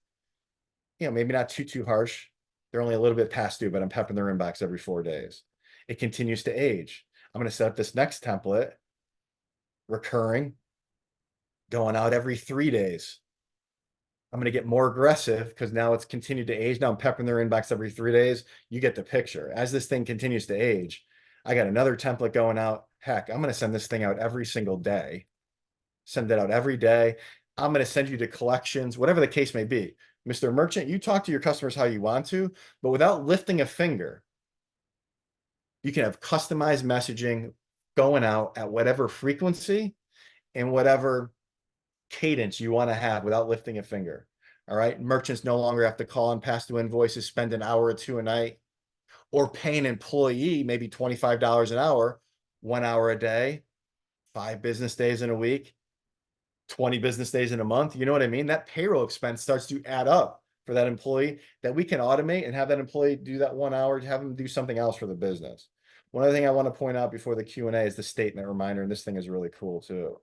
Maybe not too harsh. They're only a little bit past due, but I'm pepping their inbox every 4 days. It continues to age. I'm going to set up this next template, recurring, going out every 3 days. I'm going to get more aggressive because now it's continued to age. Now I'm peppering their inbox every 3 days. You get the picture. As this thing continues to age, I got another template going out. Heck, I'm going to send this thing out every single day. Send it out every day. I'm going to send you to collections, whatever the case may be. Mr. Merchant, you talk to your customers how you want to, but without lifting a finger, you can have customized messaging going out at whatever frequency and whatever cadence you want to have without lifting a finger. All right. Merchants no longer have to call and pass through invoices, spend an hour or 2 a night, or pay an employee maybe $25 an hour, 1 hour a day, 5 business days in a week, 20 business days in a month. You know what I mean? That payroll expense starts to add up for that employee that we can automate and have that employee do that 1 hour to have them do something else for the business. One other thing I want to point out before the Q&A is the statement reminder. And this thing is really cool too.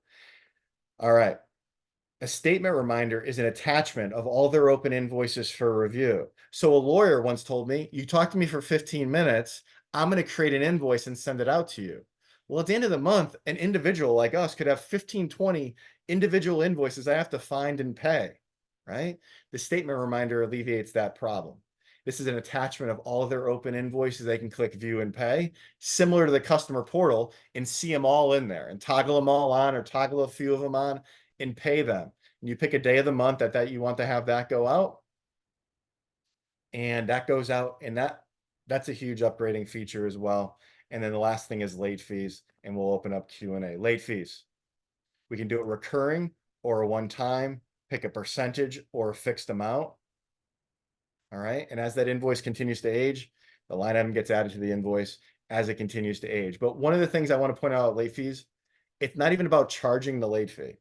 All right. A statement reminder is an attachment of all their open invoices for review. So a lawyer once told me, you talk to me for 15 minutes, I'm going to create an invoice and send it out to you. Well, at the end of the month, an individual like us could have 15, 20 individual invoices I have to find and pay, right? The statement reminder alleviates that problem. This is an attachment of all of their open invoices. They can click view and pay, similar to the customer portal, and see them all in there and toggle them all on or toggle a few of them on and pay them. And you pick a day of the month that you want to have that go out. And that goes out, and that's a huge upgrading feature as well. And then the last thing is late fees, and we'll open up Q&A. Late fees. We can do it recurring or a one-time, pick a percentage or a fixed amount. All right. And as that invoice continues to age, the line item gets added to the invoice as it continues to age. But one of the things I want to point out about late fees, it's not even about charging the late fee.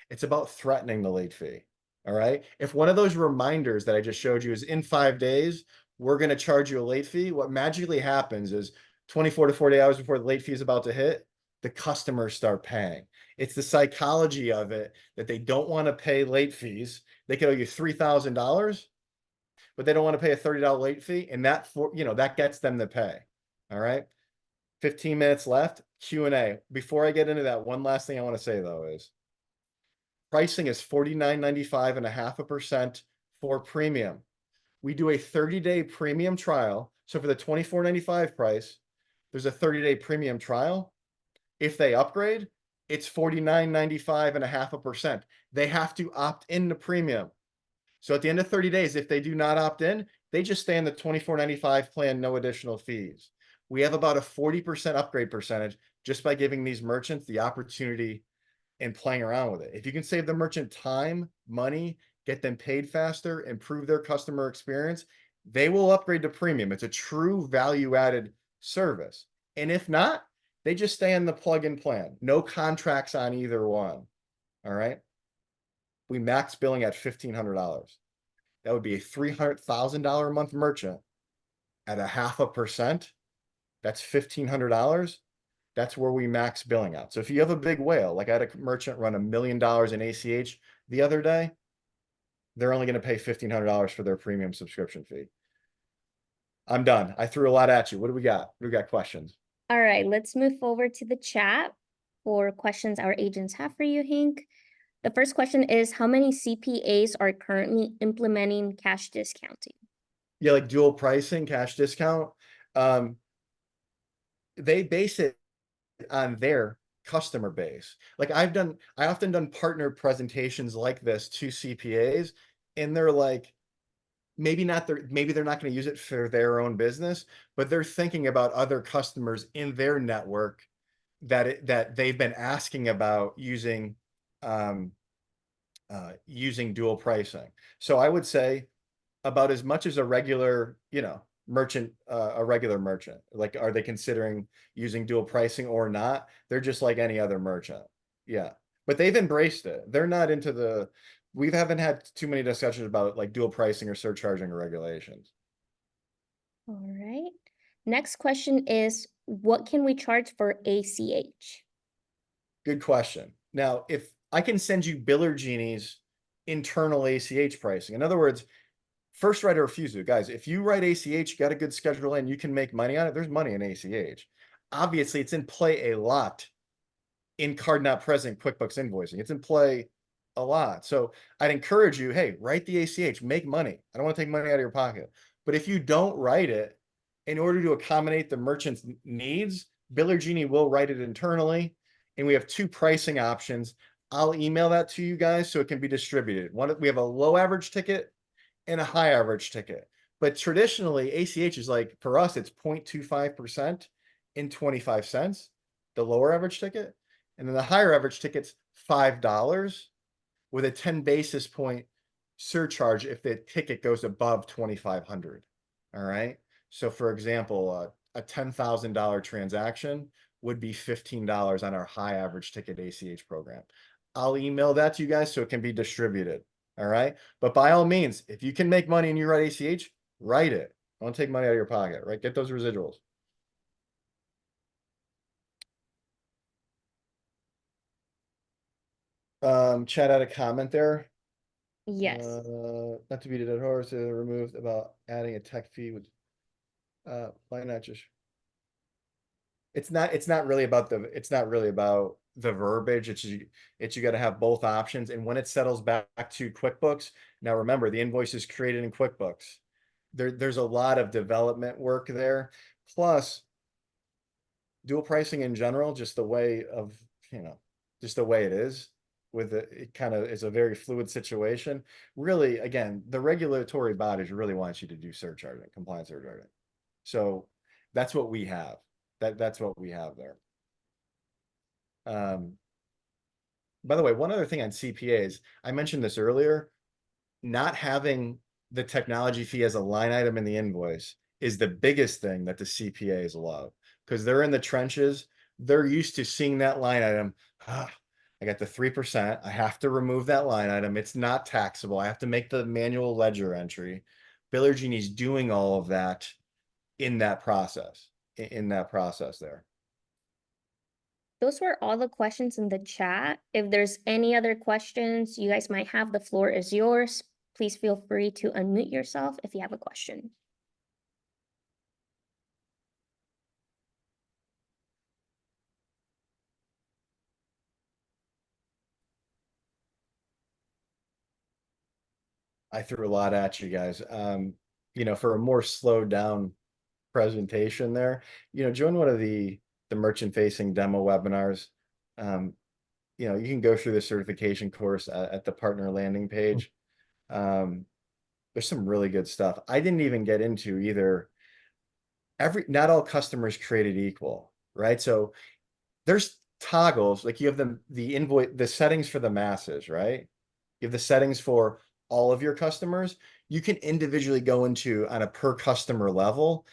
It's about threatening the late fee. All right. If one of those reminders that I just showed you is in 5 days, we're going to charge you a late fee. What magically happens is 24 to 40 hours before the late fee is about to hit, the customers start paying. It's the psychology of it that they don't want to pay late fees. They could owe you $3,000, but they don't want to pay a $30 late fee. And that, that gets them to pay. All right. 15 minutes left, Q&A. Before I get into that, one last thing I want to say though is pricing is $49.95% for premium. We do a 30-day premium trial. So for the $24.95 price, there's a 30-day premium trial. If they upgrade, it's $49.95.5%. They have to opt in to premium. So at the end of 30 days, if they do not opt in, they just stay in the $24.95 plan, no additional fees. We have about a 40% upgrade percentage just by giving these merchants the opportunity and playing around with it. If you can save the merchant time, money, get them paid faster, improve their customer experience, they will upgrade to premium. It's a true value-added service. And if not, they just stay in the plug-in plan. No contracts on either one. All right. We max billing at $1,500. That would be a $300,000 a month merchant at a 0.5%. That's $1,500. That's where we max billing out. So if you have a big whale, like I had a merchant run $1 million in ACH the other day, they're only going to pay $1,500 for their premium subscription fee. I'm done. I threw a lot at you. What do we got? We got questions. All right, let's move forward to the chat for questions our agents have for you, Hank. The first question is, how many CPAs are currently implementing cash discounting? Yeah, like dual pricing, cash discount. They base it on their customer base. Like I often done partner presentations like this to CPAs, and they're like, maybe they're not going to use it for their own business, but they're thinking about other customers in their network that they've been asking about using dual pricing. So I would say about as much as a regular, merchant, a regular merchant. Like, are they considering using dual pricing or not? They're just like any other merchant. Yeah. But they've embraced it. They're not into we haven't had too many discussions about like dual pricing or surcharging or regulations. All right. Next question is, what can we charge for ACH? Good question. Now, if I can send you Biller Genie's internal ACH pricing, in other words, first right of refusal, guys, if you write ACH, you got a good schedule in, you can make money on it. There's money in ACH. Obviously, it's in play a lot in card not present QuickBooks invoicing. It's in play a lot. So I'd encourage you, hey, write the ACH, make money. I don't want to take money out of your pocket. But if you don't write it, in order to accommodate the merchant's needs, Biller Genie will write it internally. And we have two pricing options. I'll email that to you guys so it can be distributed. We have a low average ticket and a high average ticket. But traditionally, ACH is like, for us, it's 0.25% in 25 cents, the lower average ticket. And then the higher average ticket's $5 with a 10 basis point surcharge if the ticket goes above 2,500. All right. So for example, a $10,000 transaction would be $15 on our high average ticket ACH program. I'll email that to you guys so it can be distributed. All right. But by all means, if you can make money and you write ACH, write it. Don't take money out of your pocket, right? Get those residuals. Chat had a comment there. Yes. Not to beat a dead horse, removed about adding a tech fee with why not just it's not really about the verbiage. It's you got to have both options. And when it settles back to QuickBooks, now remember the invoice is created in QuickBooks. There's a lot of development work there. Plus dual pricing in general, just the way it is with it kind of is a very fluid situation. Really, again, the regulatory bodies really want you to do surcharging, compliance surcharging. So that's what we have. That's what we have there. By the way, one other thing on CPAs, I mentioned this earlier, not having the technology fee as a line item in the invoice is the biggest thing that the CPAs love because they're in the trenches. They're used to seeing that line item. I got the 3%. I have to remove that line item. It's not taxable. I have to make the manual ledger entry. Biller Genie's doing all of that in that process, in that process there. Those were all the questions in the chat. If there's any other questions you guys might have, the floor is yours. Please feel free to unmute yourself if you have a question. I threw a lot at you guys. You know, for a more slowed down presentation there, you know, join one of the merchant facing demo webinars. You know, you can go through the certification course at the partner landing page. There's some really good stuff. I didn't even get into either. Not all customers created equal, right? So there's toggles, like you have the invoice, the settings for the masses, right? You have the settings for all of your customers. You can individually go into on a per customer level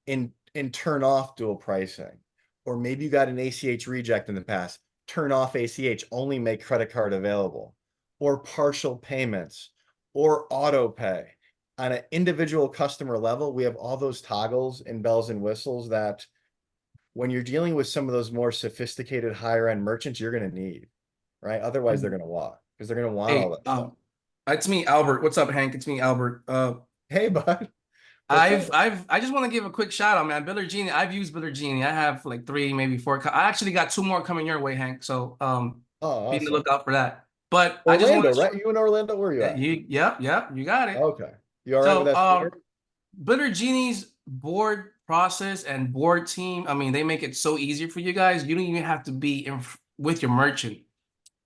and turn off dual pricing. Or maybe you got an ACH reject in the past, turn off ACH, only make credit card available, or partial payments, or auto pay. On an individual customer level, we have all those toggles and bells and whistles that when you're dealing with some of those more sophisticated higher end merchants, you're going to need, right? Otherwise, they're going to want, because they're going to want all Hey, that stuff. it's me, Albert. What's up, Hank? It's me, Albert. Hey, bud. What's up? I just want to give a quick shout out, man. Biller Genie. I've used Biller Genie. I have like 3, maybe 4. I actually got 2 more coming your way, Hank. So Oh, be on the awesome. lookout for that. But I just Orlando, want to right? You in Orlando? Where are you at? Yep, you got it. Okay. You all right with So that? Biller Genie's board process and board team, I mean, they make it so easy for you guys. You don't even have to be with your merchant.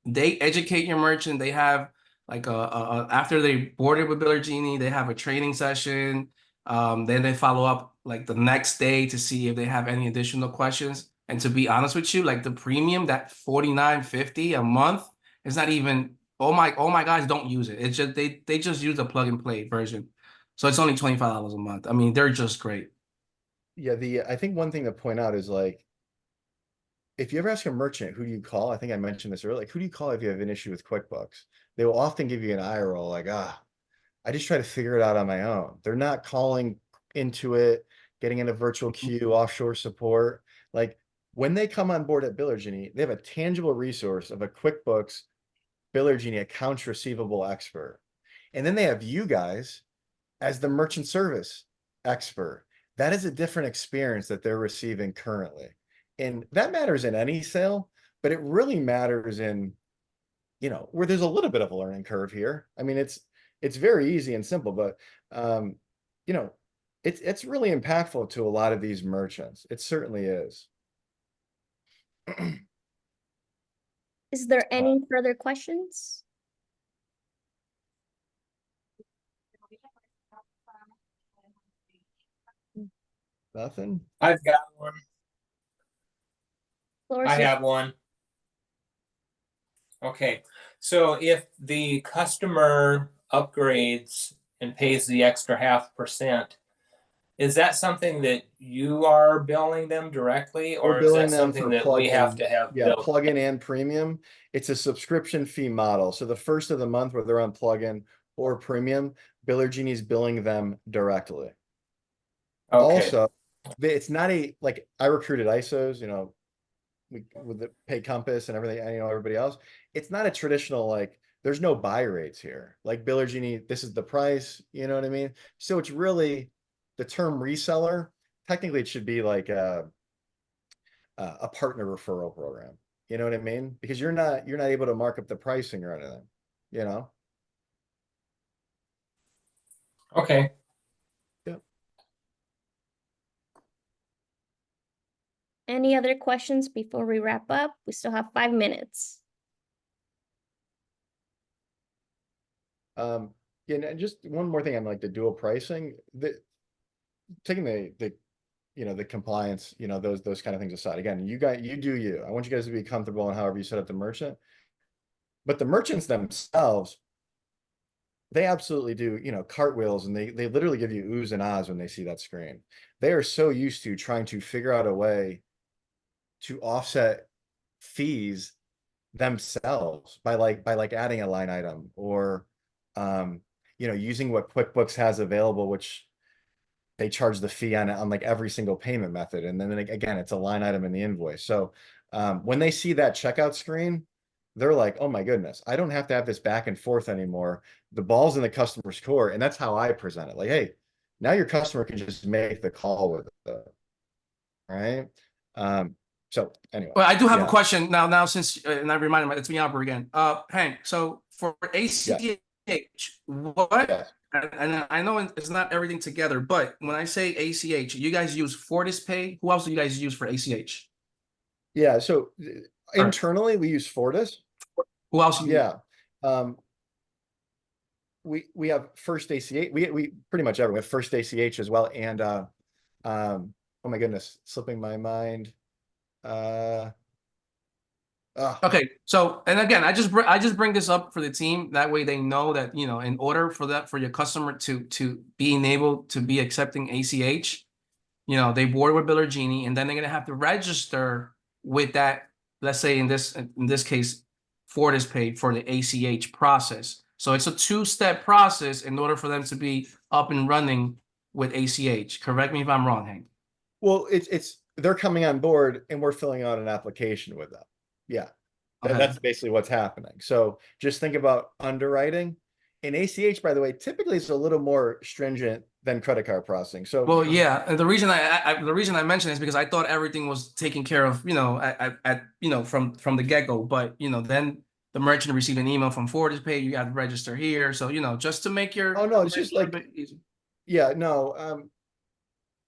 They educate your merchant. They have like after they boarded with Biller Genie, they have a training session. Then they follow up like the next day to see if they have any additional questions. And to be honest with you, like the premium, that $49.50 a month is not even, oh my guys, don't use it. It's just they just use the plug and play version. So it's only $25 a month. I mean, they're just great. Yeah, I think one thing to point out is like, if you ever ask a merchant, who do you call? I think I mentioned this earlier. Like, who do you call if you have an issue with QuickBooks? They will often give you an eye roll, like, I just try to figure it out on my own. They're not calling into it, getting in a virtual queue, offshore support. Like when they come on board at Biller Genie, they have a tangible resource of a QuickBooks Biller Genie accounts receivable expert. And then they have you guys as the merchant service expert. That is a different experience that they're receiving currently. And that matters in any sale, but it really matters in, you know, where there's a little bit of a learning curve here. I mean, it's very easy and simple, but you know, it's really impactful to a lot of these merchants. It certainly is. Is there any further questions? Nothing? I've got one. Floor is I yours. have one. Okay, so if the customer upgrades and pays the extra 0.5%, is that something that you are billing them directly, We're or is billing that them something for that we have plugin, to have yeah, built? plugin and premium. It's a subscription fee model. So the first of the month, whether they're on plugin or premium, Biller Genie's billing them directly. Okay, Also, it's not like I recruited ISOs, you know, with the Pay Compass and everything, and you know, everybody else. It's not a traditional, like, there's no buy rates here. Like Biller Genie, this is the price, you know what I mean? So it's really the term reseller. Technically, it should be like a partner referral program. You know what I mean? Because you're not able to mark up the pricing or anything, you know? okay. Any other questions before we wrap up? We still have 5 minutes. Yeah, and just one more thing on like the dual pricing, taking the you know, the compliance, you know, those kind of things aside. Again, you do you. I want you guys to be comfortable in however you set up the merchant. But the merchants themselves, they absolutely do, you know, cartwheels, and they literally give you oohs and ahs when they see that screen. They are so used to trying to figure out a way to offset fees themselves by like adding a line item or using what QuickBooks has available, which they charge the fee on like every single payment method. And then again, it's a line item in the invoice. So when they see that checkout screen, they're like, oh my goodness, I don't have to have this back and forth anymore. The ball's in the customer's court. And that's how I present it. Like, hey, now your customer can just make the call with it. Right. So anyway. Well, I do have a yeah. question now since, and I reminded me, it's me Albert again. Hank, so for ACH, what, Yes. and I know it's not everything together, but when I say ACH, you guys use FortisPay. Who else do you guys use for ACH? Yeah. So internally we use Fortis. Who else? Yeah. We have First ACH. We pretty much everyone. We have First ACH as well. And oh my goodness, slipping my mind. Okay, so and again, I just bring this up for the team. That way they know that, in order for your customer to being able to be accepting ACH, they board with Biller Genie, and then they're gonna have to register with that. Let's say in this case, FortisPay for the ACH process. So it's a two-step process in order for them to be up and running with ACH. Correct me if I'm wrong, Hank. Well, they're coming on board and we're filling out an application with them. Yeah. Okay. That's basically what's happening. So just think about underwriting. And ACH, by the way, typically is a little more stringent than credit card processing. So Well, yeah, and the reason I mentioned is because I thought everything was taken care of, from the get-go. But then the merchant received an email from FortisPay, you got to register here. So just to make your it's just like, a bit easy. Yeah, no.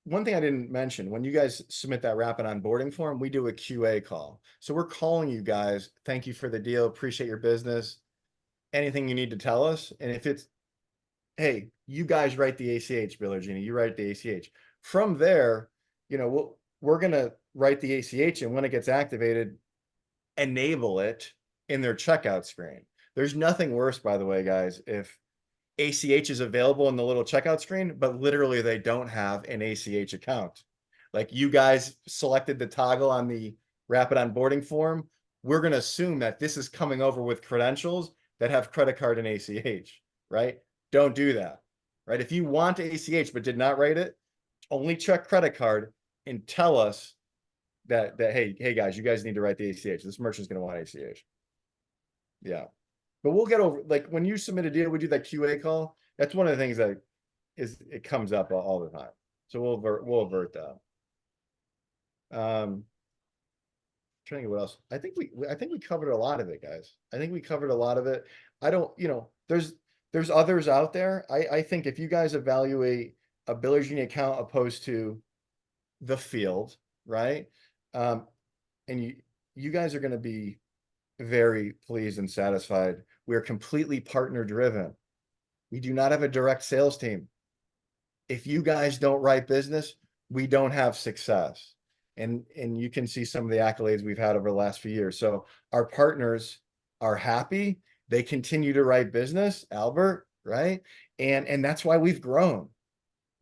One thing I didn't mention, when you guys submit that rapid onboarding form, we do a QA call. So we're calling you guys. Thank you for the deal. Appreciate your business. Anything you need to tell us. And if it's, hey, you guys write the ACH, Biller Genie, you write the ACH. From there, we're going to write the ACH, and when it gets activated, enable it in their checkout screen. There's nothing worse, by the way, guys, if ACH is available in the little checkout screen, but literally they don't have an ACH account. Like you guys selected the toggle on the rapid onboarding form. We're going to assume that this is coming over with credentials that have credit card and ACH, right? Don't do that, right? If you want ACH but did not write it, only check credit card and tell us that hey guys, you guys need to write the ACH. This merchant's going to want ACH. Yeah. But we'll get over, like when you submit a deal, we do that QA call. That's one of the things that it comes up all the time. So we'll avert that. Trying to think what else. I think we covered a lot of it, guys. I think we covered a lot of it. I don't, there's others out there. I think if you guys evaluate a Biller Genie account opposed to the field, right? And you guys are going to be very pleased and satisfied. We are completely partner driven. We do not have a direct sales team. If you guys don't write business, we don't have success. And you can see some of the accolades we've had over the last few years. So our partners are happy. They continue to write business, Albert, right? And that's why we've grown.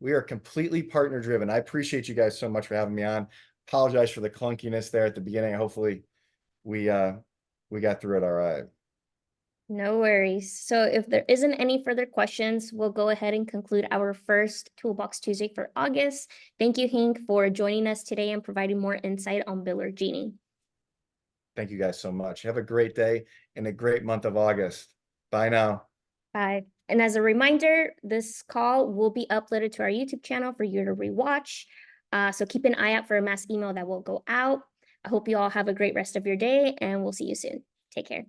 We are completely partner driven. I appreciate you guys so much for having me on. Apologize for the clunkiness there at the beginning. Hopefully we got through it all right. No worries. So if there isn't any further questions, we'll go ahead and conclude our first Toolbox Tuesday for August. Thank you, Hank, for joining us today and providing more insight on Biller Genie. Thank you guys so much. Have a great day and a great month of August. Bye now. Bye. And as a reminder, this call will be uploaded to our YouTube channel for you to rewatch. So keep an eye out for a mass email that will go out. I hope you all have a great rest of your day, and we'll see you soon. Take care.